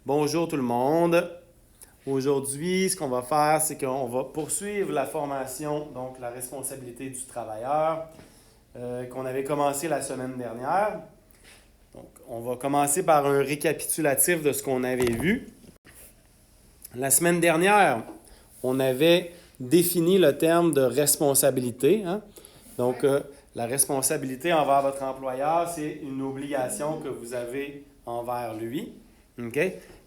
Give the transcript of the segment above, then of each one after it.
Bonjour tout le monde. Aujourd'hui, ce qu'on va faire, c'est qu'on va poursuivre la formation, donc la responsabilité du travailleur, qu'on avait commencé la semaine dernière. Donc, on va commencer par un récapitulatif de ce qu'on avait vu. La semaine dernière, on avait défini le terme de responsabilité. Donc, la responsabilité envers votre employeur, c'est une obligation que vous avez envers lui. OK?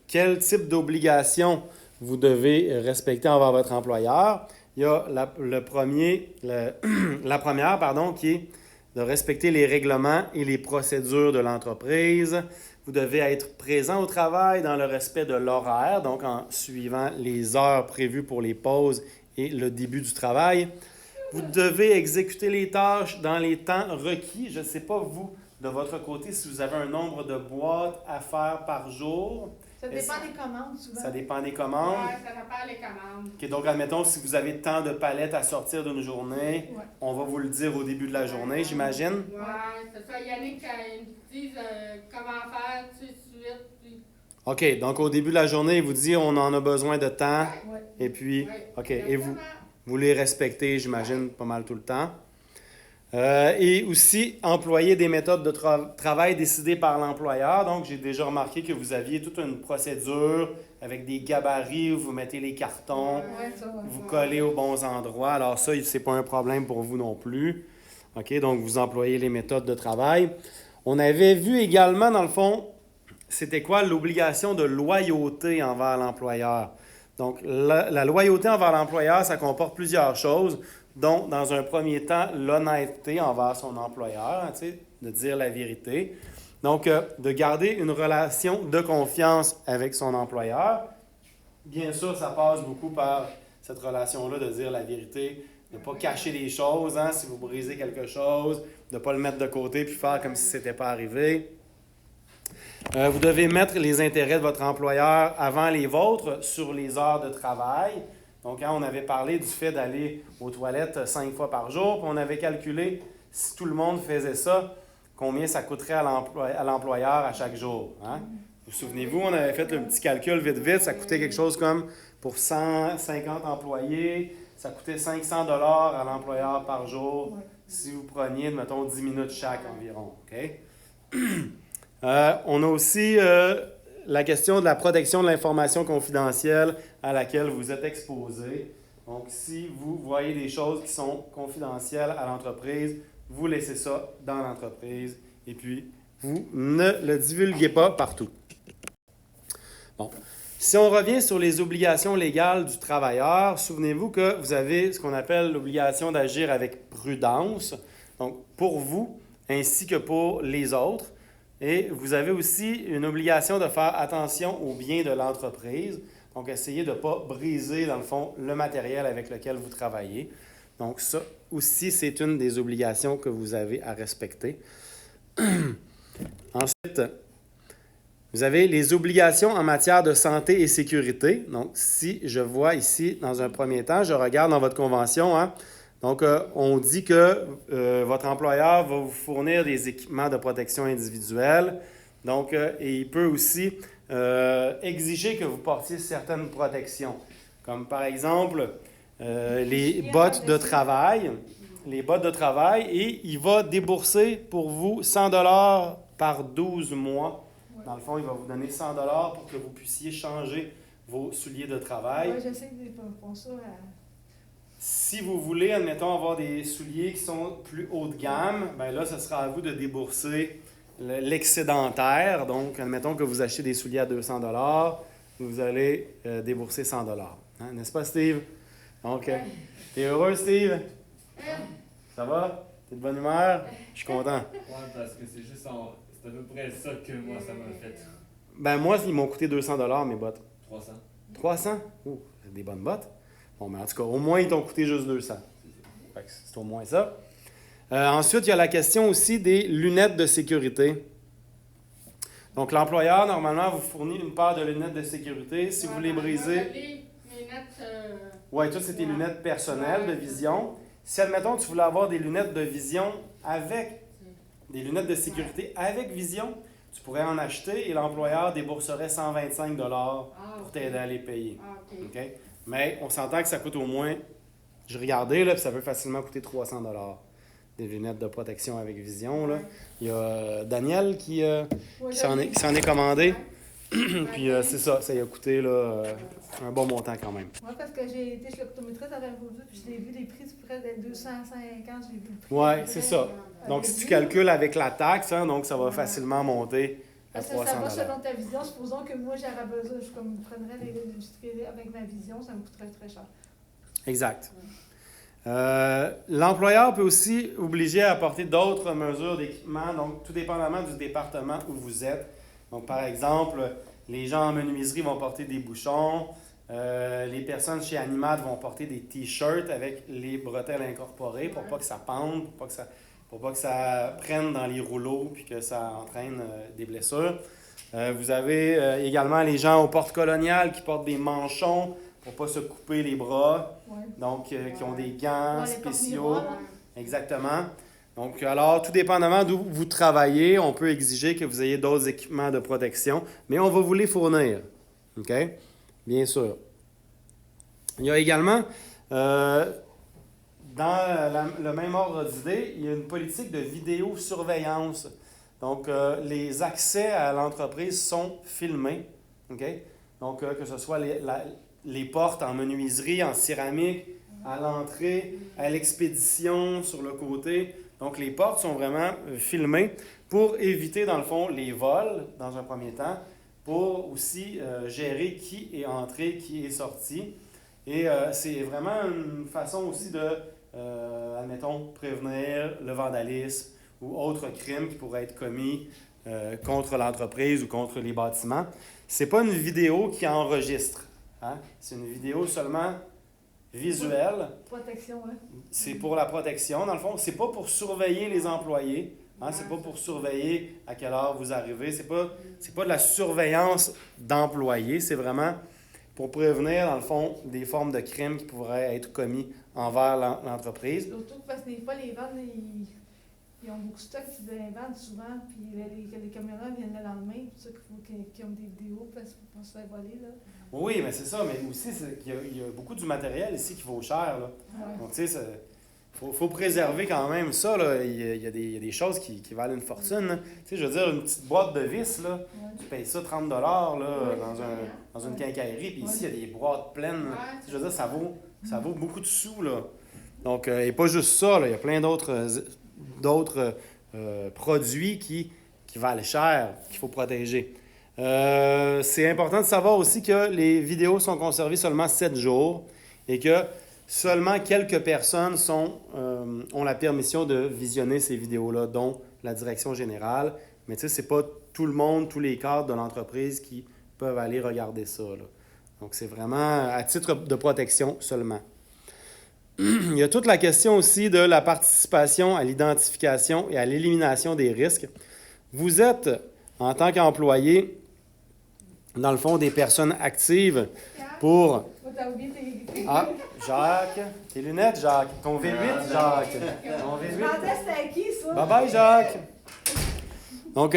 Quel type d'obligation vous devez respecter envers votre employeur? Il y a la première, qui est de respecter les règlements et les procédures de l'entreprise. Vous devez être présent au travail dans le respect de l'horaire, donc en suivant les heures prévues pour les pauses et le début du travail. Vous devez exécuter les tâches dans les temps requis. Je ne sais pas, vous, de votre côté, si vous avez un nombre de boîtes à faire par jour. Ça dépend des commandes, souvent. Ça dépend des commandes. Oui, ça dépend des commandes. OK, donc, admettons, si vous avez tant de palettes à sortir d'une journée, on va vous le dire au début de la journée, j'imagine. Oui, c'est ça. Yannick, ils nous disent comment faire tout de suite. Puis... OK, donc au début de la journée, il vous dit on en a besoin de temps. Ouais. Et puis, OK, et Exactement. vous les respectez, j'imagine, pas mal tout le temps. Et aussi, employer des méthodes de travail décidées par l'employeur. Donc, j'ai déjà remarqué que vous aviez toute une procédure avec des gabarits où vous mettez les cartons, Ouais, ça, ouais. vous collez aux bons endroits. Alors ça, c'est pas un problème pour vous non plus. OK, donc vous employez les méthodes de travail. On avait vu également, dans le fond, c'était quoi l'obligation de loyauté envers l'employeur. Donc, la loyauté envers l'employeur, ça comporte plusieurs choses, dont, dans un premier temps, l'honnêteté envers son employeur, de dire la vérité. Donc, de garder une relation de confiance avec son employeur. Bien sûr, ça passe beaucoup par cette relation-là de dire la vérité, de ne pas cacher les choses, si vous brisez quelque chose, de ne pas le mettre de côté puis faire comme si ce n'était pas arrivé. Vous devez mettre les intérêts de votre employeur avant les vôtres sur les heures de travail. Donc, on avait parlé du fait d'aller aux toilettes 5 fois par jour, puis on avait calculé, si tout le monde faisait ça, combien ça coûterait à l'employeur à chaque jour. Vous souvenez-vous, on avait fait le petit calcul vite, ça coûtait quelque chose comme, pour 150 employés, ça coûtait 500 $ à l'employeur par jour, si vous preniez, mettons, 10 minutes chaque environ. OK? On a aussi la question de la protection de l'information confidentielle à laquelle vous êtes exposé. Donc, si vous voyez des choses qui sont confidentielles à l'entreprise, vous laissez ça dans l'entreprise et puis vous ne le divulguez pas partout. Bon. Si on revient sur les obligations légales du travailleur, souvenez-vous que vous avez ce qu'on appelle l'obligation d'agir avec prudence, donc pour vous ainsi que pour les autres. Et vous avez aussi une obligation de faire attention aux biens de l'entreprise. Donc, essayez de ne pas briser, dans le fond, le matériel avec lequel vous travaillez. Donc, ça aussi, c'est une des obligations que vous avez à respecter. Ensuite, vous avez les obligations en matière de santé et sécurité. Donc, si je vois ici, dans un premier temps, je regarde dans votre convention, donc, on dit que votre employeur va vous fournir des équipements de protection individuelle. Donc, et il peut aussi exiger que vous portiez certaines protections, comme par exemple les bottes de travail. Les bottes de travail, et il va débourser pour vous 100 $ par 12 mois. Dans le fond, il va vous donner 100 $ pour que vous puissiez changer vos souliers de travail. Oui, je sais que pour ça. Si vous voulez, admettons, avoir des souliers qui sont plus haut de gamme, bien là, ce sera à vous de débourser l'excédentaire. Donc, admettons que vous achetez des souliers à 200 $, vous allez débourser 100 $. N'est-ce pas, Steve? Donc, t'es heureux, Steve? Ça va? T'es de bonne humeur? Je suis content. Ouais, parce que c'est juste c'est à peu près ça que moi, ça m'a fait. Ben moi, ils m'ont coûté 200 $ mes bottes. 300. 300? Oh, c'est des bonnes bottes. Bon, mais en tout cas, au moins, ils t'ont coûté juste 200. Fait que c'est au moins ça. Ensuite, il y a la question aussi des lunettes de sécurité. Donc, l'employeur, normalement, vous fournit une paire de lunettes de sécurité. Si vous les brisez... Les lunettes... Oui, toi, c'est tes lunettes personnelles de vision. Si, admettons, tu voulais avoir des lunettes de vision avec... des lunettes de sécurité avec vision, tu pourrais en acheter et l'employeur débourserait 125 $ Ah, pour ok. t'aider à les payer. Ah, ok. OK? Mais on s'entend que ça coûte au moins, je regardais, là, puis ça peut facilement coûter 300 $ des lunettes de protection avec vision. Là. Ouais. Il y a Daniel qui Ouais, s'en est commandé. Puis c'est ça, ça y a coûté là, un bon montant quand même. Moi, parce que j'ai été chez l'optométriste à Vancouver, puis j'ai vu les prix, c'est près de 250, j'ai vu le prix. Ouais, c'est ça. Donc si tu calcules avec la taxe, hein, donc ça va Ouais. facilement monter à Parce que 300 ça va $. selon ta vision. Supposons que moi, j'aurais besoin, je comme, prendrais les avec ma vision, ça me coûterait très cher. Exact. L'employeur peut aussi obliger à apporter d'autres mesures d'équipement, donc tout dépendamment du département où vous êtes. Donc, par exemple, les gens en menuiserie vont porter des bouchons, les personnes chez Animad vont porter des t-shirts avec les bretelles incorporées pour pas que ça pende, pour pas que ça prenne dans les rouleaux puis que ça entraîne des blessures. Vous avez également les gens aux portes coloniales qui portent des manchons pour pas se couper les bras, Ouais. donc qui ont des gants Ouais, les spéciaux. porte-miroirs, là. Exactement. Donc, alors, tout dépendamment d'où vous travaillez, on peut exiger que vous ayez d'autres équipements de protection, mais on va vous les fournir. OK? Bien sûr. Il y a également, dans le même ordre d'idée, il y a une politique de vidéosurveillance. Donc, les accès à l'entreprise sont filmés. OK? Donc, que ce soit les portes en menuiserie, en céramique, à l'entrée, à l'expédition, sur le côté. Donc, les portes sont vraiment filmées pour éviter, dans le fond, les vols, dans un premier temps, pour aussi gérer qui est entré, qui est sorti. Et c'est vraiment une façon aussi de, admettons, prévenir le vandalisme ou autres crimes qui pourraient être commis contre l'entreprise ou contre les bâtiments. C'est pas une vidéo qui enregistre. Hein? C'est une vidéo seulement visuelle. Protection, hein. C'est pour la protection, dans le fond. C'est pas pour surveiller les employés. Hein? C'est pas pour surveiller à quelle heure vous arrivez. C'est pas de la surveillance d'employés. C'est vraiment pour prévenir, dans le fond, des formes de crimes qui pourraient être commis envers l'entreprise. Surtout parce que des fois, les vannes, ils ont beaucoup de stock qui les vendent souvent, puis les camionneurs viennent le lendemain, c'est pour ça qu'il faut qu'ils ont des vidéos parce qu'il faut pas se faire voler, là. Oui, mais c'est ça. Mais aussi, il y a beaucoup du matériel ici qui vaut cher. Là. Ouais. Donc, tu sais, faut préserver quand même ça. Là. Il y a des choses qui valent une fortune. Là. Tu sais, je veux dire, une petite boîte de vis, là, Ouais. tu payes ça 30 $ là, Oui, dans une quincaillerie. Puis ici, Ouais. il y a des boîtes pleines. Ouais. Tu sais, je veux dire, ça vaut beaucoup de sous. Là. Donc, et pas juste ça. Là. Il y a plein d'autres produits qui valent cher, qu'il faut protéger. C'est important de savoir aussi que les vidéos sont conservées seulement 7 jours et que seulement quelques personnes ont la permission de visionner ces vidéos-là, dont la direction générale. Mais tu sais, c'est pas tout le monde, tous les cadres de l'entreprise qui peuvent aller regarder ça. Là. Donc, c'est vraiment à titre de protection seulement. Il y a toute la question aussi de la participation à l'identification et à l'élimination des risques. Vous êtes, en tant qu'employé, dans le fond, des personnes actives pour... Oh, t'as oublié tes... Ah, Jacques, tes lunettes, Jacques. Ton V8, Jacques. Ton Je V8. demandais c'était à qui, ça? Bye bye, Jacques. Donc,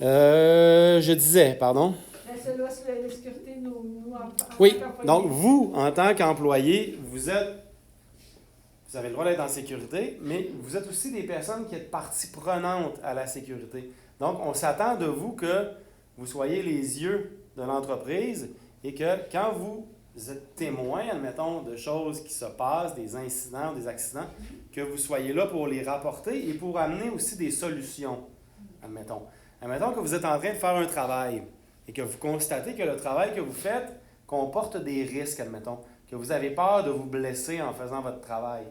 je disais, pardon. Ben, celle-là, c'est la sécurité, nous en Oui, tant qu'employés. donc vous, en tant qu'employé, vous avez le droit d'être en sécurité, mais vous êtes aussi des personnes qui êtes partie prenante à la sécurité. Donc, on s'attend de vous que vous soyez les yeux de l'entreprise et que quand vous êtes témoin, admettons, de choses qui se passent, des incidents, des accidents, que vous soyez là pour les rapporter et pour amener aussi des solutions, admettons. Admettons que vous êtes en train de faire un travail et que vous constatez que le travail que vous faites comporte des risques, admettons, que vous avez peur de vous blesser en faisant votre travail.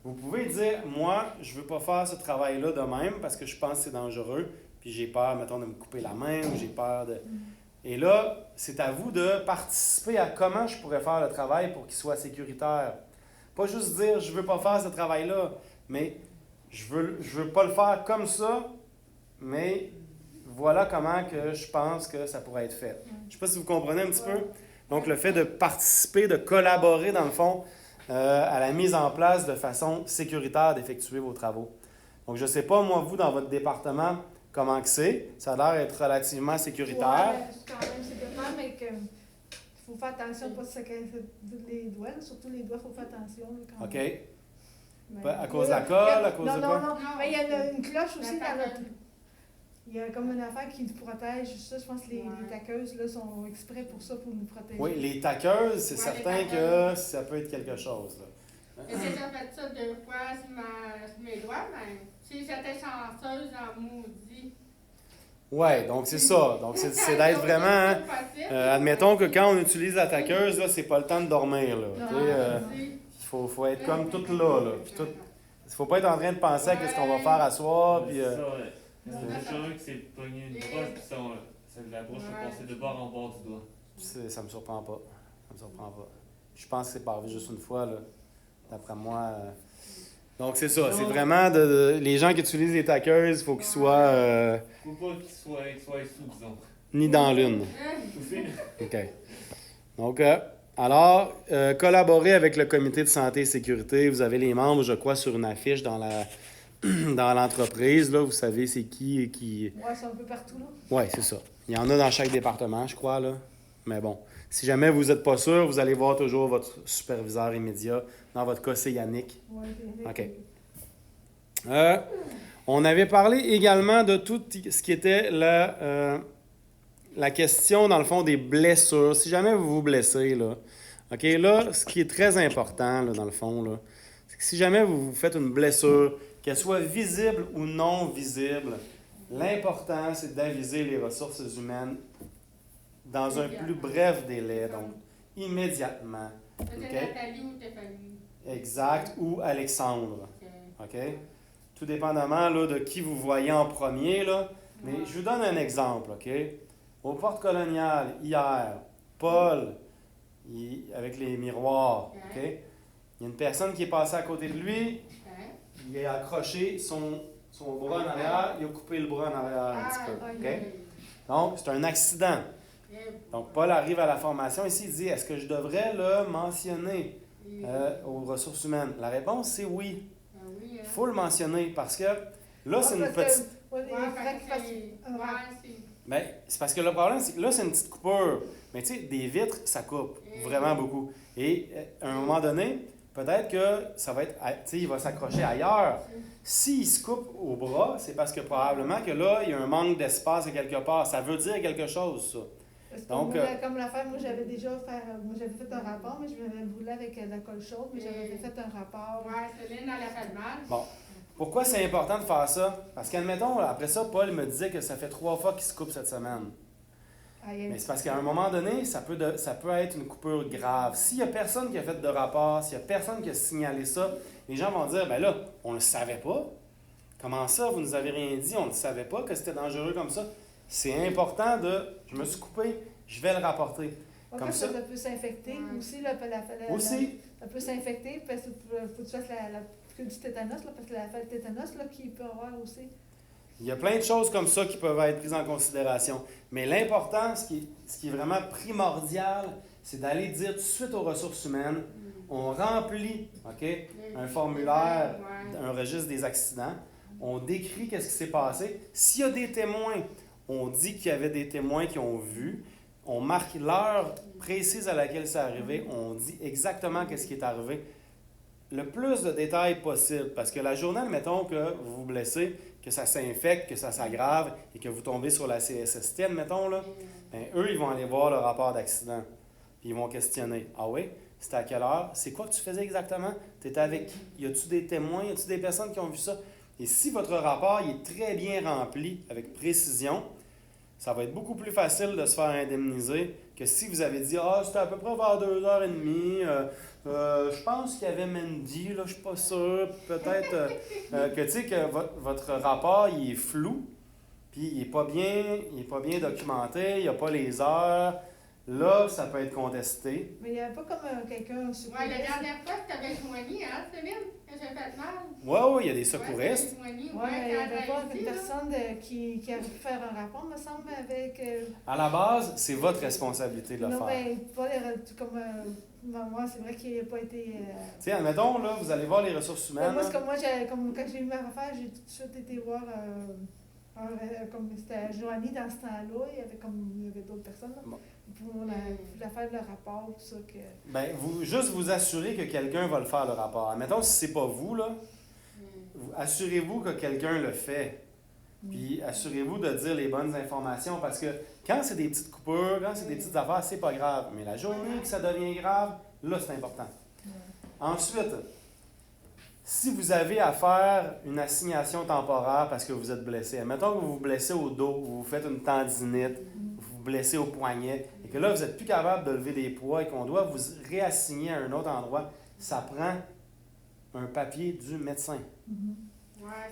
Vous pouvez dire, moi, je ne veux pas faire ce travail-là de même parce que je pense que c'est dangereux, puis j'ai peur, mettons, de me couper la main ou j'ai peur de... Et là, c'est à vous de participer à comment je pourrais faire le travail pour qu'il soit sécuritaire. Pas juste dire, je ne veux pas faire ce travail-là, mais je veux pas le faire comme ça, mais voilà comment que je pense que ça pourrait être fait. Je ne sais pas si vous comprenez un petit peu. Donc, le fait de participer, de collaborer, dans le fond, à la mise en place de façon sécuritaire d'effectuer vos travaux. Donc, je ne sais pas, moi, vous, dans votre département, comment que c'est. Ça a l'air d'être relativement sécuritaire. Ouais, c'est quand même sécuritaire, mais que faut faire attention de ne pas se casser les doigts, là. Surtout les doigts, il faut faire attention. Là, quand OK? même. Mais- À cause de la colle, à cause non, de non, quoi? non, mais il y a une cloche La aussi dans taqueuse. notre. Il y a comme une affaire qui nous protège. Ça, je pense que les Ouais. taqueuses là, sont exprès pour ça, pour nous protéger. Oui, les taqueuses, c'est Ouais, certain les que taqueuses. ça peut être quelque chose. Là. J'ai déjà fait ça 2 fois sur mes doigts, mais si j'étais chanceuse en maudit. Ouais, donc c'est ça. Donc c'est d'être vraiment. Hein, admettons que quand on utilise la taqueuse, là, c'est pas le temps de dormir. Là. Non. Tu sais, il faut être comme tout là. Là. Puis tout, il faut pas être en train de penser à ce qu'on va faire à soir. Puis, C'est ça, ouais. C'est un qui s'est pogné une broche, puis la broche est passée de bord en bord du doigt. ça me surprend pas. Ça me surprend pas. Je pense que c'est pas arrivé juste une fois, là. D'après moi. Donc c'est ça. C'est vraiment les gens qui utilisent les taqueuses, il faut qu'ils soient Faut pas qu'il soit sous, disons. ni dans l'une. Aussi. OK. Donc, alors, collaborez avec le comité de santé et sécurité. Vous avez les membres, je crois, sur une affiche dans dans l'entreprise. Là, vous savez c'est qui et qui. Ouais, c'est un peu partout, là. Oui, c'est ça. Il y en a dans chaque département, je crois. Là. Mais bon, si jamais vous n'êtes pas sûr, vous allez voir toujours votre superviseur immédiat. Dans votre cas, c'est Yannick. Ouais, OK. On avait parlé également de tout ce qui était la question, dans le fond, des blessures. Si jamais vous vous blessez, là, OK, là, ce qui est très important, là, dans le fond, là, c'est que si jamais vous vous faites une blessure, qu'elle soit visible ou non visible, l'important, c'est d'aviser les ressources humaines dans un plus bref délai, donc immédiatement. C'était OK? Nathalie ou Stéphanie. Exact, ou Alexandre. Ok. OK? Tout dépendamment là, de qui vous voyez en premier, là. Mais je vous donne un exemple, OK? Au porte colonial, hier, Paul, avec les miroirs, OK? Il y a une personne qui est passée à côté de lui, Ok. il a accroché son bras en arrière, il a coupé le bras en arrière un petit peu, OK? Donc, c'est un accident. Donc, Paul arrive à la formation ici, il dit, est-ce que je devrais le mentionner aux ressources humaines? La réponse, c'est oui. Il faut le mentionner parce que là, c'est une petite... Ben, c'est parce que le problème, c'est que là, c'est une petite coupure. Mais tu sais, des vitres, ça coupe vraiment beaucoup. Et à un moment donné, peut-être que ça va être, tu sais, il va s'accrocher ailleurs. S'il se coupe au bras, c'est parce que probablement que là, il y a un manque d'espace à quelque part. Ça veut dire quelque chose, ça. Donc, comme l'affaire, moi j'avais déjà j'avais fait un rapport, mais je m'avais brûlé avec de la colle chaude, mais j'avais fait un rapport. Ouais, Céline, elle a fait mal. Bon. Pourquoi c'est important de faire ça? Parce qu'admettons, après ça, Paul me disait que ça fait 3 fois qu'il se coupe cette semaine. Mais c'est parce qu'à un moment donné, ça peut être une coupure grave. S'il n'y a personne qui a fait de rapport, s'il n'y a personne qui a signalé ça, les gens vont dire, ben là, on ne le savait pas. Comment ça, vous nous avez rien dit, on ne savait pas que c'était dangereux comme ça. C'est important je me suis coupé, je vais le rapporter. Comme ça. Ça peut s'infecter aussi. Aussi. Ça peut s'infecter parce qu'il faut que tu fasses la piqûre du tétanos, là, parce que le tétanos là, qui peut avoir aussi. Il y a plein de choses comme ça qui peuvent être prises en considération. Mais l'important, ce qui est vraiment primordial, c'est d'aller dire tout de suite aux ressources humaines, on remplit un formulaire, un registre des accidents, on décrit qu'est-ce qui s'est passé. S'il y a des témoins, on dit qu'il y avait des témoins qui ont vu, on marque l'heure précise à laquelle c'est arrivé, on dit exactement qu'est-ce qui est arrivé. Le plus de détails possible, parce que la journée, admettons que vous vous blessez, que ça s'infecte, que ça s'aggrave et que vous tombez sur la CSST, admettons, là, ben, eux, ils vont aller voir le rapport d'accident. Puis ils vont questionner. Ah oui? C'était à quelle heure? C'est quoi que tu faisais exactement? Tu étais avec qui? Y a-tu des témoins? Y a-tu des personnes qui ont vu ça? Et si votre rapport il est très bien rempli, avec précision, ça va être beaucoup plus facile de se faire indemniser que si vous avez dit « Ah, c'était à peu près vers 2h30, je pense qu'il y avait Mandy, là, je suis pas sûr. » Peut-être que tu sais que votre rapport il est flou, puis il est pas bien documenté, il n'y a pas les heures. Là, ça peut être contesté. Mais il n'y avait pas comme quelqu'un sur Ouais, la dernière fois, tu avais joigné, hein, Céline, que j'ai fait mal. Oui, il y a des secouristes. Oui, mais il n'y avait pas une personne qui a pu faire un rapport, me semble, avec. À la base, c'est votre responsabilité de le non, faire. mais pas comme. Moi, c'est vrai qu'il n'a pas été. Tu sais, admettons, là, vous allez voir les ressources humaines. Moi, quand j'ai eu ma affaire, j'ai tout de suite été voir Comme c'était Joanie dans ce temps-là, il y avait d'autres personnes. Là. Bon. Puis on a fait le rapport, tout ça. Que... Ben, juste vous assurer que quelqu'un va le faire, le rapport. Admettons, si c'est pas vous, là, assurez-vous que quelqu'un le fait. Puis assurez-vous de dire les bonnes informations parce que quand c'est des petites coupures, quand c'est des petites affaires, c'est pas grave. Mais la journée que ça devient grave, là, c'est important. Ensuite, si vous avez à faire une assignation temporaire parce que vous êtes blessé, admettons que vous vous blessez au dos, vous vous faites une tendinite, vous vous blessez au poignet, et que là, vous n'êtes plus capable de lever des poids et qu'on doit vous réassigner à un autre endroit, ça prend un papier du médecin.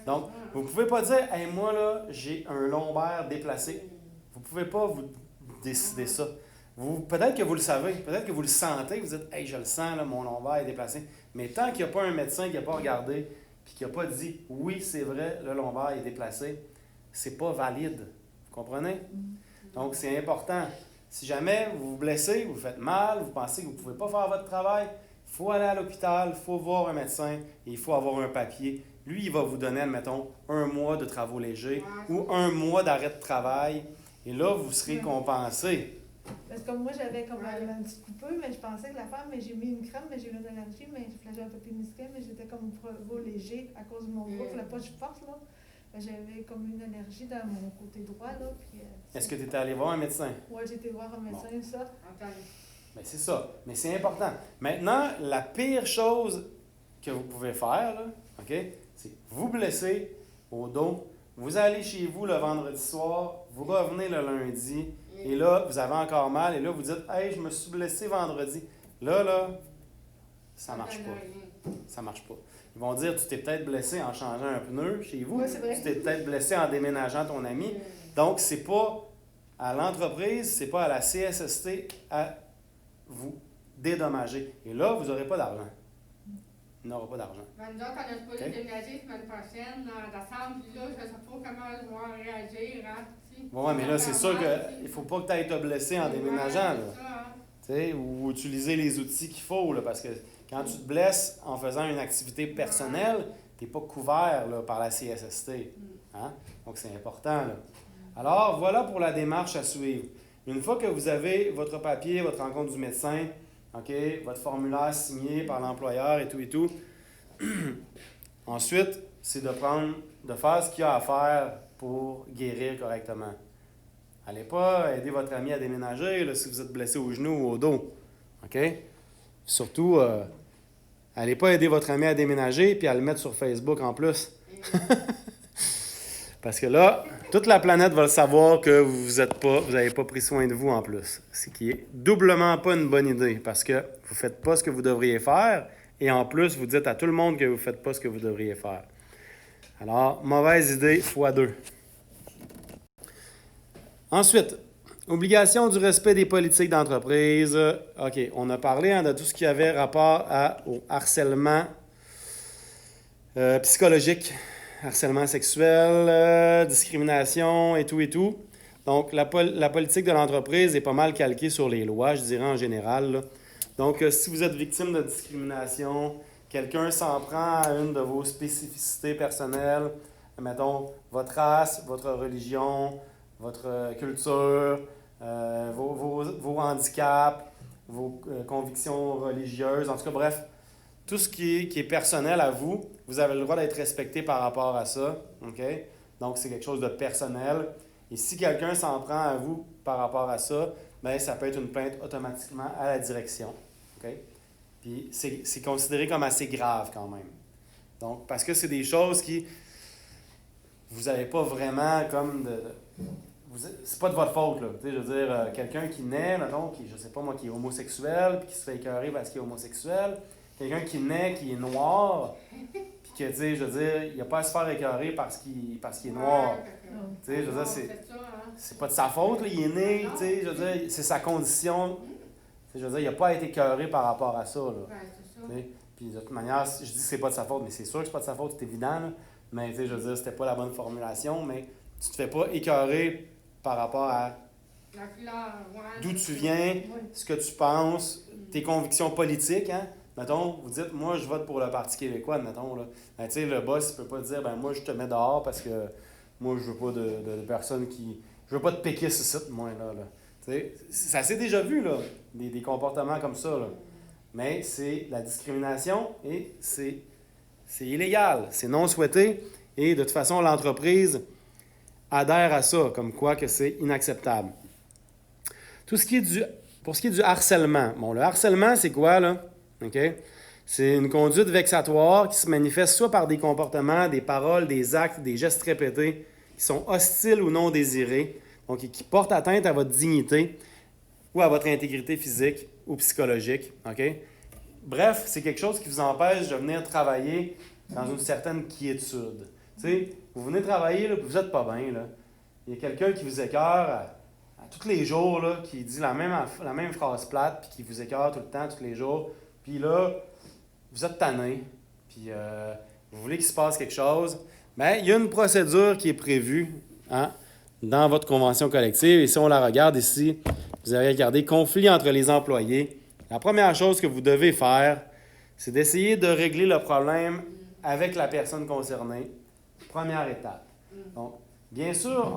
Donc, vous ne pouvez pas dire, hey, moi, là, j'ai un lombaire déplacé. Vous ne pouvez pas vous décider ça. Peut-être que vous le savez, peut-être que vous le sentez, vous dites, hey, je le sens, là, mon lombaire est déplacé. Mais tant qu'il n'y a pas un médecin qui n'a pas regardé, puis qui n'a pas dit, oui, c'est vrai, le lombaire est déplacé, c'est pas valide. Vous comprenez? Donc, c'est important. Si jamais vous vous blessez, vous faites mal, vous pensez que vous ne pouvez pas faire votre travail, il faut aller à l'hôpital, il faut voir un médecin et il faut avoir un papier. Lui, il va vous donner, admettons, 1 mois de travaux légers ou 1 mois d'arrêt de travail. Et là, vous serez compensé. Parce que moi, j'avais comme un petit coupeux, mais je pensais que la femme, mais j'ai mis une crème, mais j'ai eu une allergie, mais j'ai un papier médical, mais j'étais comme trop léger à cause de mon bras. Il fallait pas que je force, là. J'avais comme une allergie dans mon côté droit, là. Puis, est-ce que tu étais allé voir un médecin? Oui, j'ai été voir un médecin, ça. Bien, c'est ça. Mais c'est important. Maintenant, la pire chose que vous pouvez faire, là, OK, c'est vous blesser au dos, vous allez chez vous le vendredi soir, vous revenez le lundi, et là, vous avez encore mal, et là, vous dites, hey, je me suis blessé vendredi. Là, ça marche pas. Ça marche pas. Ils vont dire, tu t'es peut-être blessé en changeant un pneu chez vous. Oui, c'est vrai. Tu t'es peut-être blessé en déménageant ton ami. Donc, c'est pas à l'entreprise, c'est pas à la CSST à vous dédommager. Et là, vous n'aurez pas d'argent. Il n'aura pas d'argent. Nous autres, on a supposé déménager la semaine prochaine, en décembre, puis là, je ne sais pas comment je vais réagir. Hein, oui, mais là, c'est sûr qu'il ne faut pas que tu ailles te blesser en déménageant. Là. Ou utiliser les outils qu'il faut, là, parce que quand tu te blesses en faisant une activité personnelle, tu n'es pas couvert là, par la CSST. Hein? Donc, c'est important. Là. Alors, voilà pour la démarche à suivre. Une fois que vous avez votre papier, votre rencontre du médecin, OK, votre formulaire signé par l'employeur et tout, ensuite, c'est de faire ce qu'il y a à faire pour guérir correctement. Allez pas aider votre ami à déménager là, si vous êtes blessé au genou ou au dos. OK? Surtout, allez pas aider votre ami à déménager puis à le mettre sur Facebook en plus. Parce que là, toute la planète va le savoir que vous n'avez pas pris soin de vous en plus. Ce qui est doublement pas une bonne idée parce que vous ne faites pas ce que vous devriez faire et en plus, vous dites à tout le monde que vous ne faites pas ce que vous devriez faire. Alors, mauvaise idée x2. Ensuite, obligation du respect des politiques d'entreprise. OK, on a parlé de tout ce qui avait rapport au harcèlement psychologique. Harcèlement sexuel, discrimination et tout. Donc, la politique de l'entreprise est pas mal calquée sur les lois, je dirais en général. Là. Donc, si vous êtes victime de discrimination, quelqu'un s'en prend à une de vos spécificités personnelles, mettons votre race, votre religion, votre culture, vos handicaps, vos convictions religieuses, en tout cas, bref, tout ce qui est personnel à vous, vous avez le droit d'être respecté par rapport à ça. Okay? Donc, c'est quelque chose de personnel. Et si quelqu'un s'en prend à vous par rapport à ça, bien, ça peut être une plainte automatiquement à la direction. Okay? Puis, c'est considéré comme assez grave quand même. Donc, parce que c'est des choses qui... Vous n'avez pas vraiment comme c'est pas de votre faute, là. Je veux dire, quelqu'un qui naît, mettons, je sais pas moi, qui est homosexuel, puis qui se fait écœurer parce qu'il est homosexuel... Quelqu'un qui naît, qui est noir, puis que, tu sais, je veux dire, il n'a pas à se faire écœurer parce qu'il est noir. Tu sais, je veux dire, c'est pas de sa faute, là, il est né, tu sais, je veux dire, c'est sa condition. Je veux dire, il n'a pas à être écœuré par rapport à ça, là. Puis de toute manière, je dis que c'est pas de sa faute, mais c'est sûr que c'est pas de sa faute, c'est évident, là. Mais, tu sais, je veux dire, c'était pas la bonne formulation, mais tu te fais pas écœurer par rapport à d'où tu viens, ce que tu penses, tes convictions politiques, hein. Mettons, vous dites, moi, je vote pour le Parti québécois, mettons, là. Ben, tu sais, le boss, il peut pas dire, ben moi, je te mets dehors parce que moi, je veux pas de personnes qui... Je veux pas de péquistes ici, moi, là. Tu sais, ça s'est déjà vu, là, des comportements comme ça, là. Mais c'est la discrimination et c'est illégal, c'est non souhaité. Et de toute façon, l'entreprise adhère à ça, comme quoi que c'est inacceptable. Pour ce qui est du harcèlement, bon, le harcèlement, c'est quoi, là? OK? C'est une conduite vexatoire qui se manifeste soit par des comportements, des paroles, des actes, des gestes répétés qui sont hostiles ou non désirés, donc qui portent atteinte à votre dignité ou à votre intégrité physique ou psychologique. OK? Bref, c'est quelque chose qui vous empêche de venir travailler dans une certaine quiétude. Tu sais, vous venez travailler, là, puis vous n'êtes pas bien. Là. Il y a quelqu'un qui vous écœure à tous les jours, là, qui dit la même phrase plate, puis qui vous écœure tout le temps, tous les jours. Puis là, vous êtes tanné, puis vous voulez qu'il se passe quelque chose. Bien, il y a une procédure qui est prévue dans votre convention collective. Et si on la regarde ici, vous allez regarder « Conflit entre les employés ». La première chose que vous devez faire, c'est d'essayer de régler le problème avec la personne concernée. Première étape. Donc, bien sûr,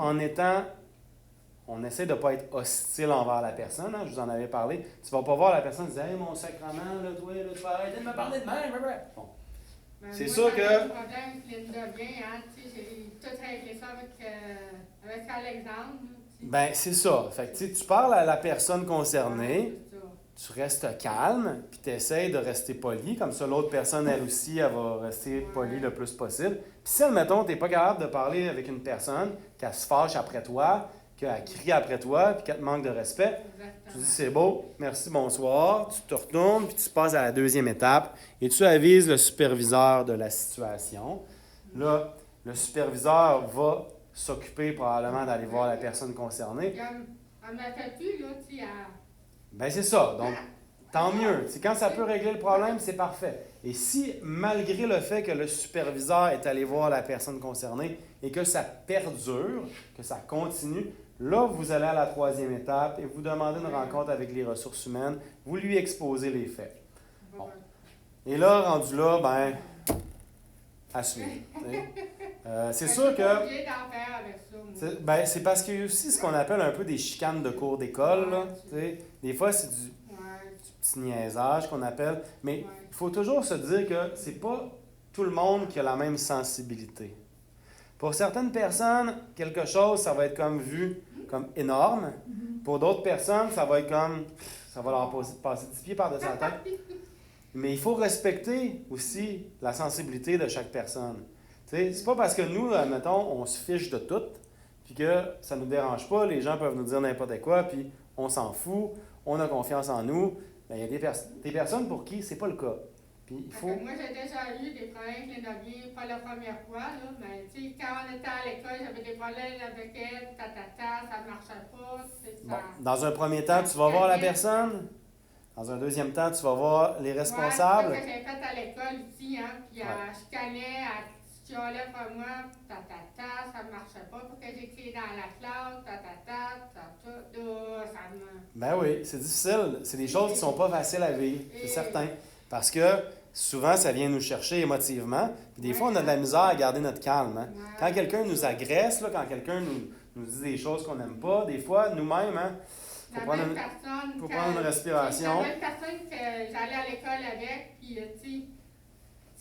on essaie de ne pas être hostile envers la personne. Hein, je vous en avais parlé. Tu ne vas pas voir la personne et dire « Hey, mon sacrement, là, toi, là, tu vas arrêter de me parler de même. » Bon. C'est sûr que... Le problème avec Linda vient, hein, tu sais, j'ai tout réglé ça avec Alexandre. Bien, c'est ça. Fait que, tu parles à la personne concernée, tu restes calme, puis tu essaies de rester poli. Comme ça, l'autre personne, elle aussi, elle va rester polie le plus possible. Puis si, admettons, tu n'es pas capable de parler avec une personne, qu'elle se fâche après toi, qu'elle crie après toi, puis qu'elle te manque de respect, tu dis c'est beau, merci, bonsoir, tu te retournes, puis tu passes à la deuxième étape et tu avises le superviseur de la situation. Là, le superviseur va s'occuper probablement d'aller voir la personne concernée. On m'a fait plus, là, tu sais, Bien, c'est ça. Donc, tant mieux. T'sais, quand ça peut régler le problème, c'est parfait. Et si, malgré le fait que le superviseur est allé voir la personne concernée et que ça perdure, que ça continue, là, vous allez à la troisième étape et vous demandez une rencontre avec les ressources humaines. Vous lui exposez les faits. Bon. Et là, rendu là, ben, à suivre. C'est sûr que... Ben, c'est parce qu'il y a aussi ce qu'on appelle un peu des chicanes de cours d'école. Là, des fois, c'est du petit niaisage qu'on appelle. Mais il faut toujours se dire que c'est pas tout le monde qui a la même sensibilité. Pour certaines personnes, quelque chose, ça va être comme vu comme énorme. Pour d'autres personnes, ça va être comme... Ça va leur passer 10 pieds par-dessus la tête. Mais il faut respecter aussi la sensibilité de chaque personne. C'est pas parce que nous, admettons, on se fiche de tout, puis que ça ne nous dérange pas, les gens peuvent nous dire n'importe quoi, puis on s'en fout, on a confiance en nous. Bien, il y a des personnes pour qui c'est pas le cas. Puis il faut... Moi, j'ai déjà eu des problèmes avec les noviers, pas la première fois, là, mais tu sais, quand on était à l'école, j'avais des problèmes avec elle, ça ne marchait pas. Bon, dans un premier temps, tu vas voir la personne. Dans un deuxième temps, tu vas voir les responsables. Ouais, c'est ce que j'ai fait à l'école ici, hein, puis je chicanais, elle chialait pour moi, ça ne marchait pas, pour que j'écris dans la classe, ça me... Ben oui, c'est difficile. C'est des choses qui ne sont pas faciles à vivre, c'est certain. Parce que souvent, ça vient nous chercher émotivement. Puis des fois, on a de la misère à garder notre calme. Hein. Quand quelqu'un nous agresse, là, quand quelqu'un nous dit des choses qu'on n'aime pas, des fois, nous-mêmes, hein, faut prendre une respiration. La même personne que j'allais à l'école avec, puis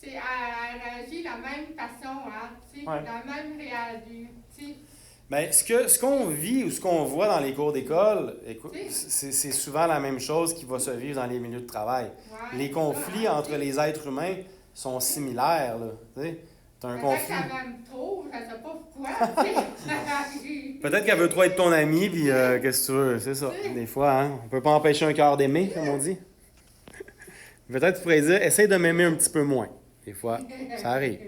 tu sais, elle réagit de la même façon, hein, tu sais, la même réaction, tu sais. Bien, ce qu'on vit ou ce qu'on voit dans les cours d'école, c'est souvent la même chose qui va se vivre dans les milieux de travail. Ouais, les conflits entre les êtres humains sont similaires. Tu as un conflit. Peut-être qu'elle m'aime trop, je ne sais pas pourquoi. Peut-être qu'elle veut trop être ton amie, puis qu'est-ce que tu veux, c'est ça. Des fois, hein, on ne peut pas empêcher un cœur d'aimer, comme on dit. Peut-être que tu pourrais dire, essaye de m'aimer un petit peu moins. Des fois, ça arrive.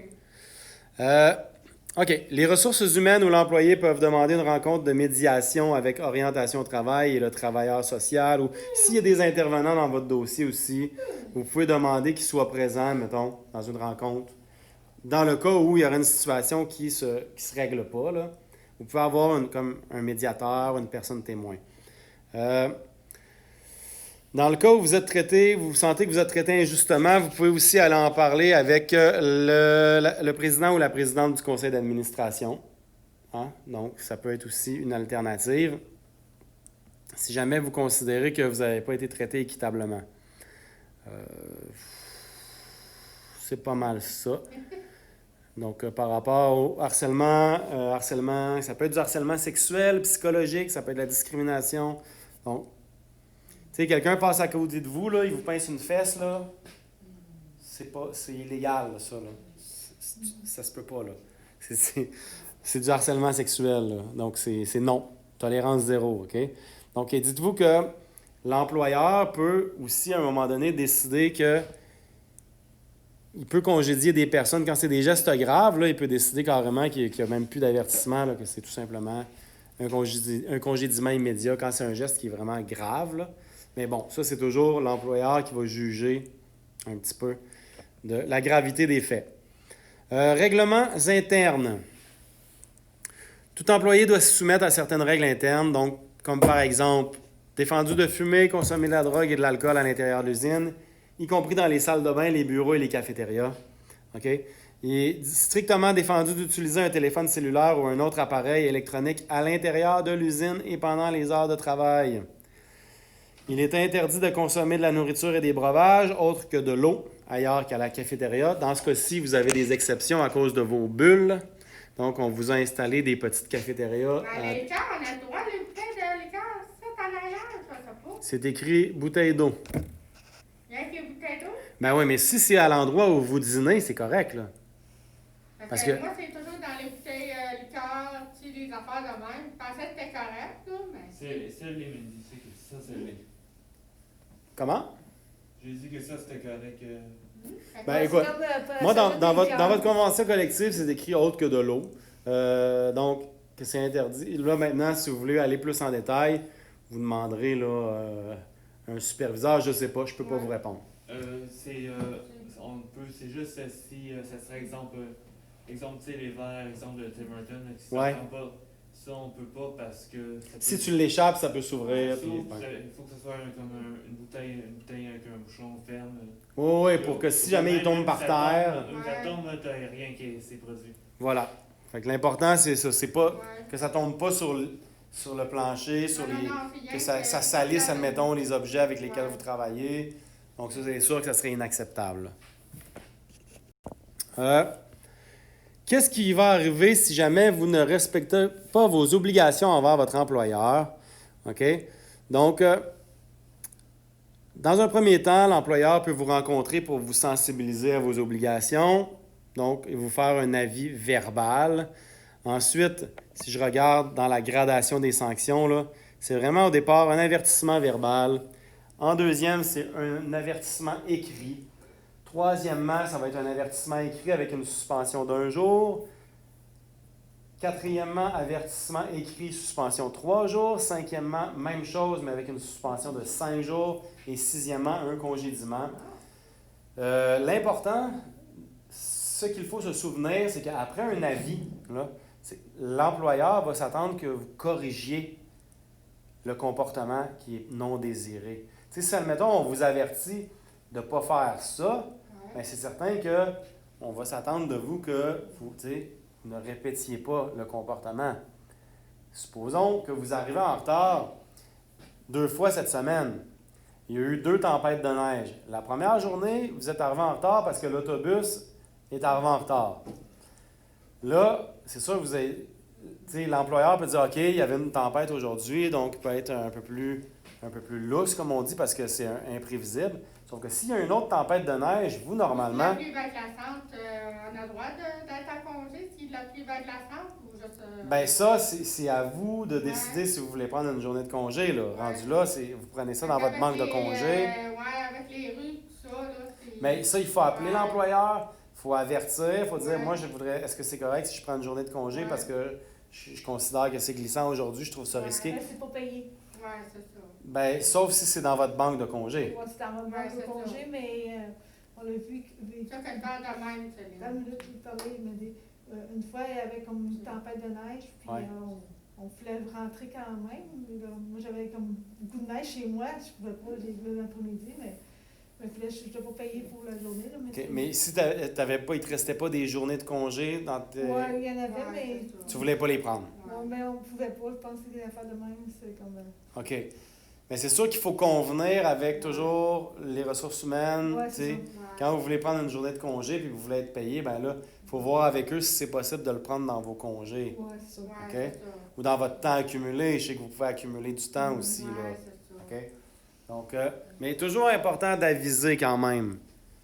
OK. Les ressources humaines ou l'employé peuvent demander une rencontre de médiation avec orientation au travail et le travailleur social. Ou s'il y a des intervenants dans votre dossier aussi, vous pouvez demander qu'ils soient présents, mettons, dans une rencontre. Dans le cas où il y aurait une situation qui ne se règle pas, là, vous pouvez avoir comme un médiateur, une personne témoin. Dans le cas où vous sentez que vous êtes traité injustement, vous pouvez aussi aller en parler avec le président ou la présidente du conseil d'administration. hein? Donc, ça peut être aussi une alternative si jamais vous considérez que vous n'avez pas été traité équitablement. C'est pas mal ça. Donc, par rapport au harcèlement, ça peut être du harcèlement sexuel, psychologique, ça peut être de la discrimination. Donc, tu sais, quelqu'un passe à côté de vous, là, il vous pince une fesse, là, c'est illégal, là, ça, là. Ça se peut pas, là. C'est du harcèlement sexuel, là. Donc, c'est non. Tolérance zéro, OK? Donc, dites-vous que l'employeur peut aussi, à un moment donné, décider que il peut congédier des personnes quand c'est des gestes graves. Là, il peut décider carrément qu'il n'y a même plus d'avertissement, là, que c'est tout simplement un congédiement immédiat quand c'est un geste qui est vraiment grave. Là. Mais bon, ça, c'est toujours l'employeur qui va juger un petit peu de la gravité des faits. Règlements internes. Tout employé doit se soumettre à certaines règles internes, donc comme par exemple, défendu de fumer, consommer de la drogue et de l'alcool à l'intérieur de l'usine, y compris dans les salles de bain, les bureaux et les cafétérias. OK? Il est strictement défendu d'utiliser un téléphone cellulaire ou un autre appareil électronique à l'intérieur de l'usine et pendant les heures de travail. Il est interdit de consommer de la nourriture et des breuvages, autres que de l'eau, ailleurs qu'à la cafétéria. Dans ce cas-ci, vous avez des exceptions à cause de vos bulles. Donc, on vous a installé des petites cafétérias. À l'écart, on a le droit de bouteilles de liqueur, ça, en arrière, je sais pas. C'est écrit bouteille d'eau. Il y a écrit bouteille d'eau? Ben oui, mais si c'est à l'endroit où vous dînez, c'est correct, là. Parce que moi, c'est toujours dans les bouteilles liqueur, tu sais, les affaires de même. Je pensais que c'était correct, là, mais... C'est les Mindy, c'est que ça, c'est les. Comment? J'ai dit que ça, c'était correct. Ben écoute, moi, dans votre convention collective, c'est écrit autre que de l'eau. Donc, que c'est interdit. Là, maintenant, si vous voulez aller plus en détail, vous demanderez là, un superviseur, je ne sais pas, je ne peux pas vous répondre. C'est juste si ça serait exemple, tu sais, les verres, exemple de Tim Hortons, si Ouais. ça pas, ça on peut pas parce que. Ça peut, Si tu l'échappes, ça peut s'ouvrir. il puis- faut que ce soit une bouteille avec un bouchon ferme. Oui, pour que si jamais il tombe par terre. Ça tombe, t'as rien qui s'est produit. Voilà. Fait que l'important, c'est ça. C'est pas Ouais. que ça tombe pas sur le plancher, sur Non, les. non, c'est rien Que ça salisse, ça admettons, les objets avec lesquels Ouais. vous travaillez. Donc, ça, c'est sûr que ça serait inacceptable. Qu'est-ce qui va arriver si jamais vous ne respectez pas vos obligations envers votre employeur? OK? Donc, dans un premier temps, l'employeur peut vous rencontrer pour vous sensibiliser à vos obligations, donc, et vous faire un avis verbal. Ensuite, si je regarde dans la gradation des sanctions, là, c'est vraiment au départ un avertissement verbal. En deuxième, c'est un avertissement écrit. Troisièmement, ça va être un avertissement écrit avec une suspension d'1 jour. Quatrièmement, avertissement écrit, suspension 3 jours. Cinquièmement, même chose, mais avec une suspension de 5 jours. Et sixièmement, un congédiement. L'important, ce qu'il faut se souvenir, c'est qu'après un avis, là, l'employeur va s'attendre que vous corrigiez le comportement qui est non désiré. Tu sais, si, admettons, on vous avertit de ne pas faire ça, bien, c'est certain qu'on va s'attendre de vous que vous, tu sais, ne répétiez pas le comportement. Supposons que vous arrivez en retard 2 fois cette semaine. Il y a eu 2 tempêtes de neige. La première journée, vous êtes arrivé en retard parce que l'autobus est arrivé en retard. Là, c'est sûr que vous avez, tu sais, l'employeur peut dire, OK, il y avait une tempête aujourd'hui, donc il peut être un peu plus lousse, comme on dit, parce que c'est imprévisible. Sauf que s'il y a une autre tempête de neige, vous, normalement... La pluie glaçante, on a le droit d'être à congé si la pluie glaçante ou juste... Ben ça, c'est à vous de décider si vous voulez prendre une journée de congé. Là. Rendu là, vous prenez ça dans votre banque de congé. Oui, avec les rues, tout ça. Là, Mais ça, il faut appeler Ouais. l'employeur, il faut avertir, il faut dire, Ouais. moi, je voudrais, est-ce que c'est correct si je prends une journée de congé Ouais. parce que je considère que c'est glissant aujourd'hui, je trouve ça Ouais. risqué. Mais c'est pas payé. Oui, c'est ça. Ben, sauf si c'est dans votre banque de congé. Moi, c'est dans mon Ouais, banque de c'est congé, ça. mais on l'a vu. Ça fait peur de même, Céline. Quand il parlait, il m'a dit, une fois, il y avait comme une tempête de neige, puis Ouais. on voulait rentrer quand même. Mais là, moi, j'avais comme beaucoup de neige chez moi, je pouvais pas les deux l'après-midi, mais Fait que là, je n'étais pas payée pour la journée. Là, mais OK. Mais si t'avais pas, il te restait pas des journées de congé dans tes... ouais, il y en avait, Ouais, mais. c'est ça. Tu voulais pas les prendre. Non, mais on pouvait pas. Je pense que les affaires de même, c'est comme. OK. Mais c'est sûr qu'il faut convenir avec toujours les ressources humaines. Ouais, Tu c'est sais. Ouais. Quand vous voulez prendre une journée de congé puis vous voulez être payé, ben là, il faut voir avec eux si c'est possible de le prendre dans vos congés. Ouais, c'est ça. Ouais, OK. c'est ça. Ou dans votre temps accumulé. Je sais que vous pouvez accumuler du temps aussi. Ouais, Là. c'est ça. OK? Donc, mais toujours important d'aviser quand même.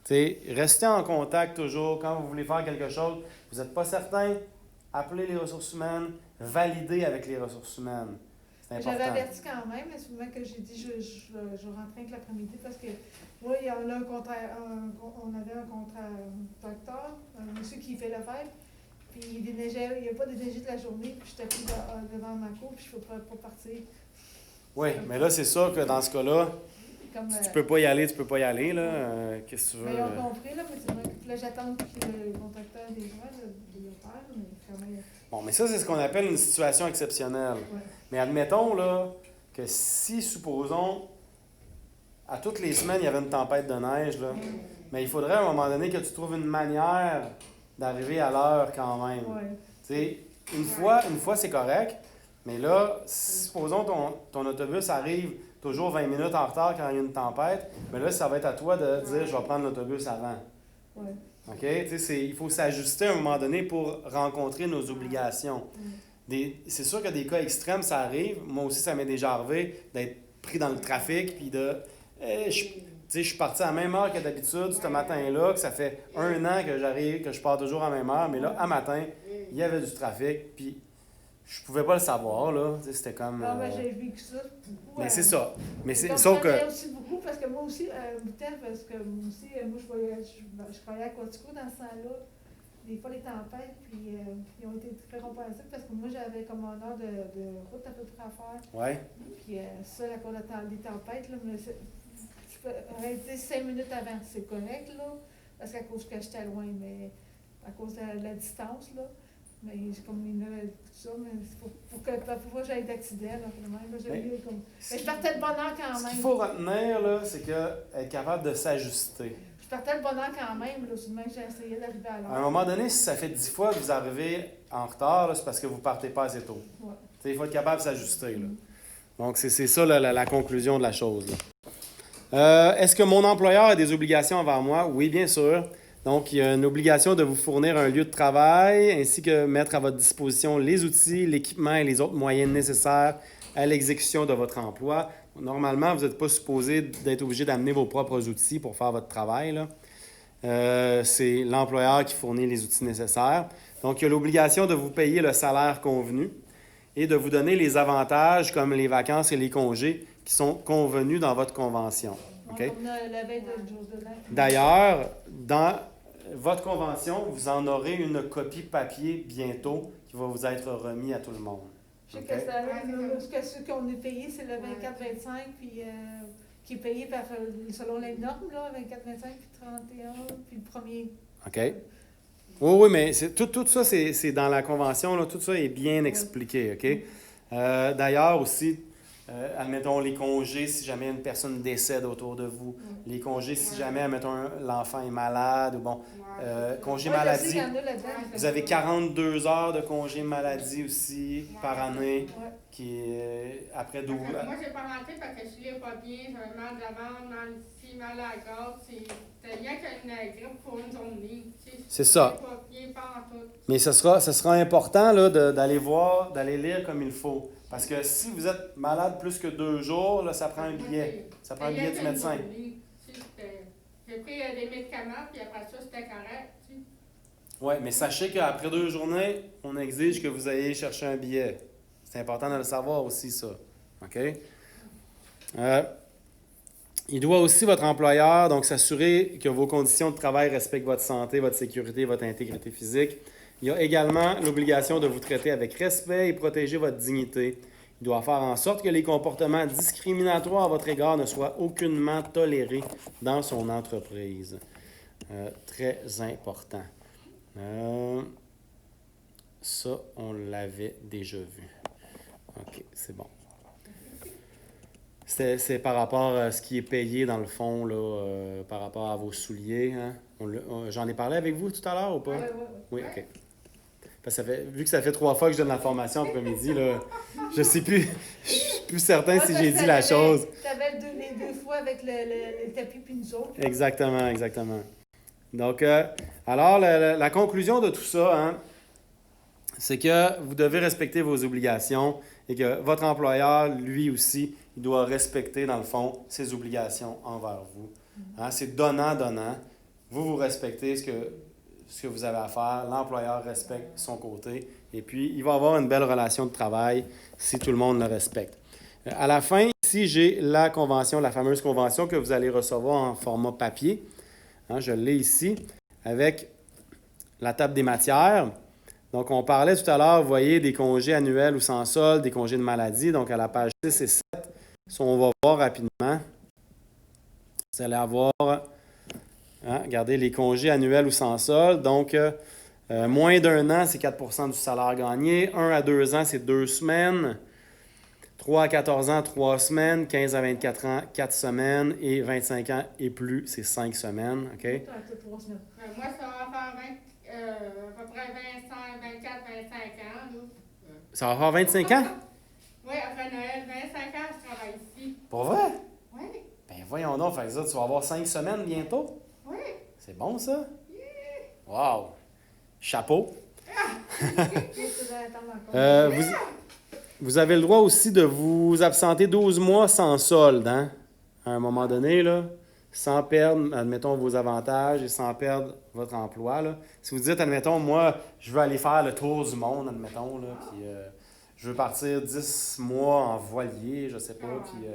Tu sais, restez en contact toujours quand vous voulez faire quelque chose. Vous n'êtes pas certain, appelez les ressources humaines, validez avec les ressources humaines. C'est important. J'avais averti quand même, mais souvent que j'ai dit je rentrais avec l'après-midi parce que oui, on a un contrat, on avait un contrat docteur, un monsieur qui fait le faire, puis il déneigeait, il n'y a pas de déneigé de la journée, puis j'étais pris devant ma cour, puis je ne peux pas partir. Oui, mais là, c'est sûr que dans ce cas-là, Comme, si tu peux pas y aller, tu peux pas y aller. Là. Qu'est-ce que tu veux? mais ils ont compris, là, mais c'est vrai que là, j'attends que le contracteur des gens, de le faire, mais quand même. Bon, mais ça, c'est ce qu'on appelle une situation exceptionnelle. Ouais. Mais admettons là, que si, supposons, à toutes les semaines, il y avait une tempête de neige, là, mais il faudrait à un moment donné que tu trouves une manière d'arriver à l'heure quand même. Ouais. Tu sais, une fois c'est correct, mais là, supposons ton autobus arrive toujours 20 minutes en retard quand il y a une tempête, mais là, ça va être à toi de dire je vais prendre l'autobus avant. Ouais. OK? Tu sais, il faut s'ajuster à un moment donné pour rencontrer nos obligations. C'est sûr que des cas extrêmes, ça arrive. Moi aussi, ça m'est déjà arrivé d'être pris dans le trafic, puis de... tu sais, je suis parti à la même heure que d'habitude ce matin-là, que ça fait 1 an que j'arrive, que je pars toujours à la même heure, mais là, à matin, il y avait du trafic, puis je pouvais pas le savoir, là. Tu sais, c'était comme... Non, mais j'ai vécu ça beaucoup. mais c'est ça. Mais Ça c'est... me Sauf que... prenait aussi beaucoup parce que moi aussi, parce que moi aussi, je travaillais à Quatico dans ce temps-là. Des fois, les tempêtes, puis ils ont été très compréhensifs parce que moi, j'avais comme 1 heure de route à peu près à faire. Ouais. Puis ça, à cause des tempêtes, là, mais je peux arrêter 5 minutes avant, c'est correct, là, parce qu'à cause que j'étais loin, mais à cause de la distance, là. Mais c'est comme une heure et tout ça, mais c'est pour que j'aille d'accident, là, vraiment, là, j'ai eu comme... Mais je partais de bonne heure quand Ce même. qu'il faut retenir, là, c'est être capable de s'ajuster. Je partais de bonne heure quand même, là, seulement que j'ai essayé d'arriver à l'heure. À un moment donné, si ça fait 10 fois que vous arrivez en retard, là, c'est parce que vous partez pas assez tôt. Ouais. Tu sais, il faut être capable de s'ajuster. Là. Donc, c'est ça la conclusion de la chose. Là. Est-ce que mon employeur a des obligations envers moi? Oui, bien sûr. Donc, il y a une obligation de vous fournir un lieu de travail ainsi que mettre à votre disposition les outils, l'équipement et les autres moyens nécessaires à l'exécution de votre emploi. Normalement, vous n'êtes pas supposé d'être obligé d'amener vos propres outils pour faire votre travail. Là. C'est l'employeur qui fournit les outils nécessaires. Donc, il y a l'obligation de vous payer le salaire convenu et de vous donner les avantages comme les vacances et les congés qui sont convenus dans votre convention. Okay? Comme la veille de jour de l'an. D'ailleurs, dans votre convention, vous en aurez une copie papier bientôt qui va vous être remis à tout le monde. Je sais que ce qu'on est payé, c'est le 24-25, puis qui est payé selon les normes, là, 24-25, puis 31, puis le premier. OK. Oui, mais tout ça, c'est dans la convention, là, tout ça est bien expliqué, OK? D'ailleurs aussi, admettons les congés si jamais une personne décède autour de vous, les congés si jamais, admettons, l'enfant est malade, ou bon, congé maladie. Vous avez 42 heures de congé maladie aussi par année, qui est après 12. Moi, j'ai pas rentré parce que je l'ai pas bien, j'avais mal de la ventre, mal ici, mal à la gorge, c'était rien qu'une grippe pour une journée. C'est ça. Pas bien, pas en tout. Mais ce sera important là, d'aller lire comme il faut. Parce que si vous êtes malade plus que 2 jours, là, ça prend un billet. Ça prend un billet du médecin. J'ai pris des médicaments, puis après ça, c'était correct. Oui, mais sachez qu'après 2 journées, on exige que vous ayez chercher un billet. C'est important de le savoir aussi, ça. OK? Il doit aussi, votre employeur, donc s'assurer que vos conditions de travail respectent votre santé, votre sécurité, votre intégrité physique. Il y a également l'obligation de vous traiter avec respect et protéger votre dignité. Il doit faire en sorte que les comportements discriminatoires à votre égard ne soient aucunement tolérés dans son entreprise. Très important. Ça, on l'avait déjà vu. OK, c'est bon. C'est par rapport à ce qui est payé dans le fond, là, par rapport à vos souliers. Hein? J'en ai parlé avec vous tout à l'heure ou pas? Oui. Oui, OK. Parce que vu que ça fait 3 fois que je donne la formation après-midi, là, je sais plus, je suis plus certain si j'ai dit la chose. Tu avais les 2 fois avec le tapis puis nous autres. Exactement, exactement. Donc, alors, la conclusion de tout ça, hein, c'est que vous devez respecter vos obligations et que votre employeur, lui aussi, il doit respecter, dans le fond, ses obligations envers vous. Hein, c'est donnant-donnant. Vous respectez ce que vous avez à faire. L'employeur respecte son côté. Et puis, il va avoir une belle relation de travail si tout le monde le respecte. À la fin, ici, j'ai la convention, la fameuse convention que vous allez recevoir en format papier. Hein, je l'ai ici avec la table des matières. Donc, on parlait tout à l'heure, vous voyez, des congés annuels ou sans solde, des congés de maladie. Donc, à la page 6 et 7, on va voir rapidement. Vous allez avoir, regardez, les congés annuels ou sans solde. Donc, moins d'1 an, c'est 4 % du salaire gagné. 1 à 2 ans, c'est 2 semaines. 3 à 14 ans, 3 semaines. 15 à 24 ans, 4 semaines. Et 25 ans et plus, c'est 5 semaines. OK? C'est 3 semaines. Moi, ça va faire à peu près 24, 25 ans. Là. Ça va faire 25 ans? Oui, après Noël, 25 ans, je travaille ici. Pour vrai? Oui, Ben voyons donc, fait que ça, tu vas avoir 5 semaines bientôt. oui. C'est bon, ça? Wow! Chapeau! Vous avez le droit aussi de vous absenter 12 mois sans solde, hein? À un moment donné, là, sans perdre, admettons, vos avantages et sans perdre votre emploi, là. Si vous dites, admettons, moi, je veux aller faire le tour du monde, admettons, là, puis je veux partir 10 mois en voilier, je sais pas, puis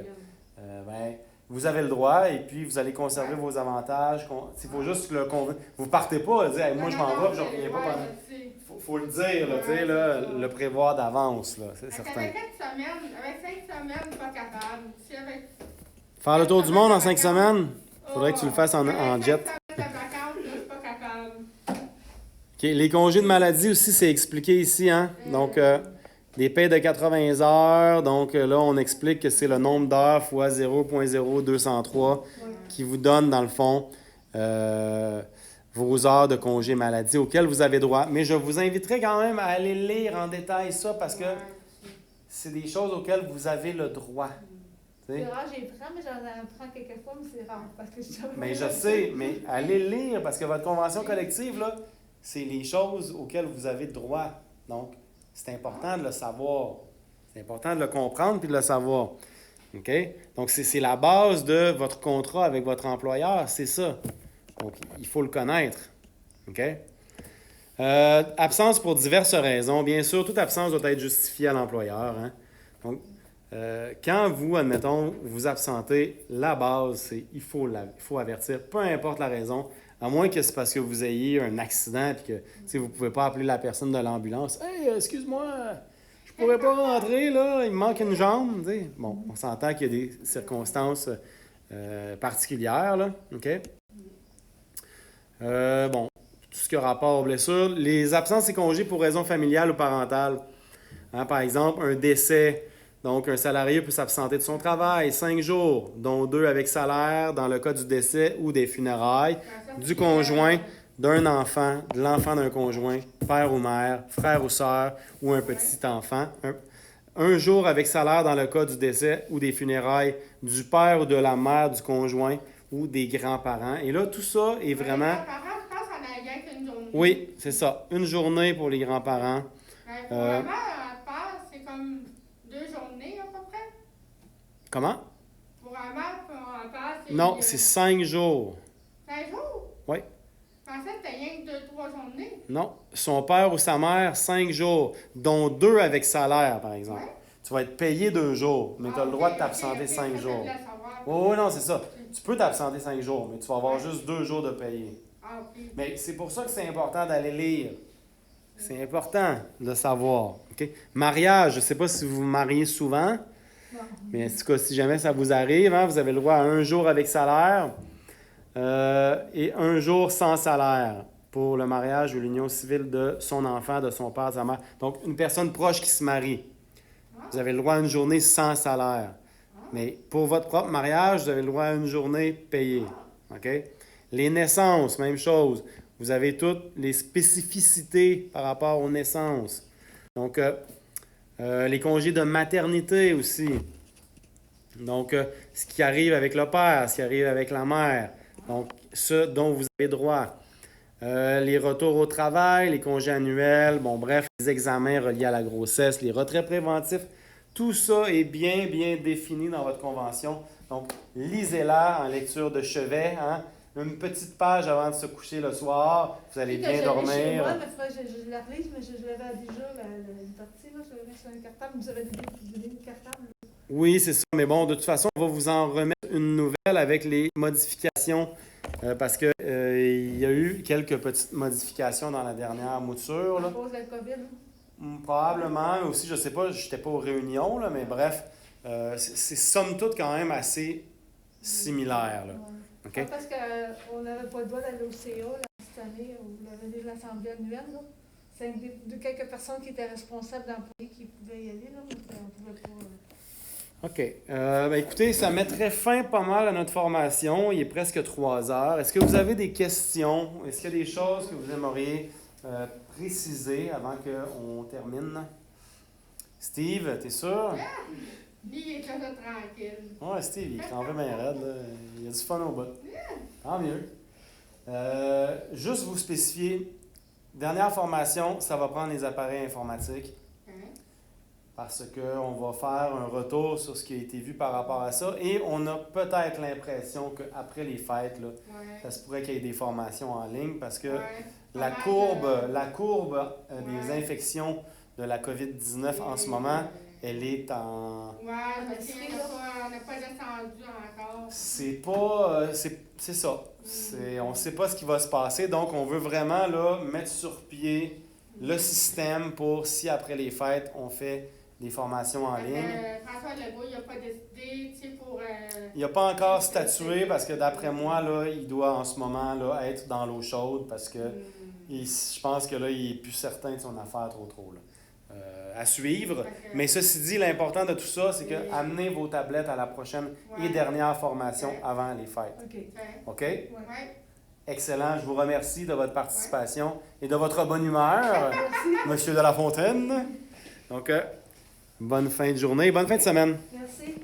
ben, vous avez le droit et puis vous allez conserver vos avantages. Il faut juste le convaincre. Vous partez pas, dire, hey, moi, je m'en vais, puis je reviens pas pendant... Faut le dire, là, tu sais, là, le prévoir d'avance, là, c'est certain. Avec 5 semaines, pas capable. Si avec... Faire le tour du monde en 5 semaines? Faudrait que tu le fasses en jet. 5 semaines de vacances, je suis pas capable. OK. Les congés de maladie aussi, c'est expliqué ici, hein? Donc, des payes de 80 heures. Donc, là, on explique que c'est le nombre d'heures fois 0,0203 qui vous donne, dans le fond, vos heures de congé maladie auxquelles vous avez droit. Mais je vous inviterai quand même à aller lire en détail ça parce que c'est des choses auxquelles vous avez le droit. C'est rare, j'y prends, mais j'en prends quelques fois, mais c'est rare. Parce que Mais je sais, mais allez lire parce que votre convention collective, là, c'est les choses auxquelles vous avez droit. Donc, c'est important de le savoir. C'est important de le comprendre puis de le savoir. OK? Donc, c'est la base de votre contrat avec votre employeur, c'est ça. Donc, il faut le connaître. OK? Absence pour diverses raisons. Bien sûr, toute absence doit être justifiée à l'employeur. Hein? Donc, quand vous, admettons, vous absentez, la base, c'est il faut avertir, peu importe la raison, à moins que c'est parce que vous ayez un accident et que vous ne pouvez pas appeler la personne de l'ambulance. « Hey, excuse-moi, je pourrais pas rentrer, là, il me manque une jambe. » Bon, on s'entend qu'il y a des circonstances particulières, là. OK? Bon, tout ce qui a rapport aux blessures. Les absences et congés pour raison familiale ou parentale. Hein, par exemple, un décès. Donc, un salarié peut s'absenter de son travail 5 jours, dont 2 avec salaire dans le cas du décès ou des funérailles, du conjoint, d'un enfant, de l'enfant d'un conjoint, père ou mère, frère ou sœur ou un petit enfant. Un jour avec salaire dans le cas du décès ou des funérailles du père ou de la mère du conjoint ou des grands-parents. Et là, tout ça est vraiment... Les grands-parents, je pense qu'on a rien qu'une journée. Oui, c'est ça. Une journée pour les grands-parents. Pour la mère, c'est comme 2 journées à peu près. Comment? Pour la mère, pour un père, c'est... Non, c'est 5 jours. 5 jours? Oui. Je pensais que c'était rien que 2-3 journées. Non. Son père ou sa mère, 5 jours, dont 2 avec salaire, par exemple. Ouais. Tu vas être payé 2 jours, mais tu as le droit de t'absenter 5 jours. Oui, non, c'est ça. Tu peux t'absenter 5 jours, mais tu vas avoir juste 2 jours de payé. Ah, ok. Mais c'est pour ça que c'est important d'aller lire. C'est important de savoir. OK? Mariage, je ne sais pas si vous vous mariez souvent, Non. mais en tout cas, si jamais ça vous arrive, hein, vous avez le droit à 1 jour avec salaire et 1 jour sans salaire pour le mariage ou l'union civile de son enfant, de son père, de sa mère. Donc, une personne proche qui se marie. Vous avez le droit à une journée sans salaire. Mais pour votre propre mariage, vous avez le droit à une journée payée. OK? Les naissances, même chose. Vous avez toutes les spécificités par rapport aux naissances. Donc, les congés de maternité aussi. Donc, ce qui arrive avec le père, ce qui arrive avec la mère. Donc, ce dont vous avez droit. Les retours au travail, les congés annuels, bon bref, les examens reliés à la grossesse, les retraits préventifs, tout ça est bien, bien défini dans votre convention. Donc, lisez-la en lecture de chevet, hein? Une petite page avant de se coucher le soir, vous allez bien dormir. Chez moi, mais frère, je la relise, mais je l'avais déjà, une partie, là, je l'avais sur un cartable, vous avez donné une cartable. Oui, c'est ça. Mais bon, de toute façon, on va vous en remettre une nouvelle avec les modifications parce qu'il y a eu quelques petites modifications dans la dernière mouture. À Là. cause de la COVID. Probablement, mais aussi, je sais pas, je n'étais pas aux réunions, là, mais bref, c'est somme toute quand même assez similaire. Là. Ouais. OK? Parce qu'on n'avait pas le droit d'aller au CA là, cette année, on avait déjà l'assemblée annuelle. Là. C'est de quelques personnes qui étaient responsables d'employés qui pouvaient y aller, là, mais on pouvait pas. OK. Écoutez, ça mettrait fin pas mal à notre formation. Il est presque 3 heures. Est-ce que vous avez des questions? Est-ce qu'il y a des choses que vous aimeriez préciser avant qu'on termine? Steve, t'es sûr? Lui, il est là, tranquille. Ouais, Steve, il est crampé bien raide. Là. Il y a du fun au bout. Tant mieux. Juste vous spécifier, dernière formation, ça va prendre les appareils informatiques. Parce qu'on va faire un retour sur ce qui a été vu par rapport à ça. Et on a peut-être l'impression qu'après les fêtes, là, ça se pourrait qu'il y ait des formations en ligne parce que la courbe des infections de la COVID-19 en ce moment, elle est en... Oui, parce qu'on n'a pas descendu encore. C'est ça. On ne sait pas ce qui va se passer. Donc, on veut vraiment là, mettre sur pied le système pour si après les fêtes, on fait des formations en ligne. François Legault, il n'a pas décidé, tu sais, pour... Il n'a pas encore statué parce que d'après moi, là, il doit en ce moment là, être dans l'eau chaude parce que je pense que là, il n'est plus certain de son affaire trop. Là. À suivre. Mais ceci dit, l'important de tout ça, c'est que amenez vos tablettes à la prochaine et dernière formation avant les fêtes. OK? Ouais. Excellent. Je vous remercie de votre participation et de votre bonne humeur, Monsieur de la Fontaine. Donc, bonne fin de journée, bonne fin de semaine. Merci.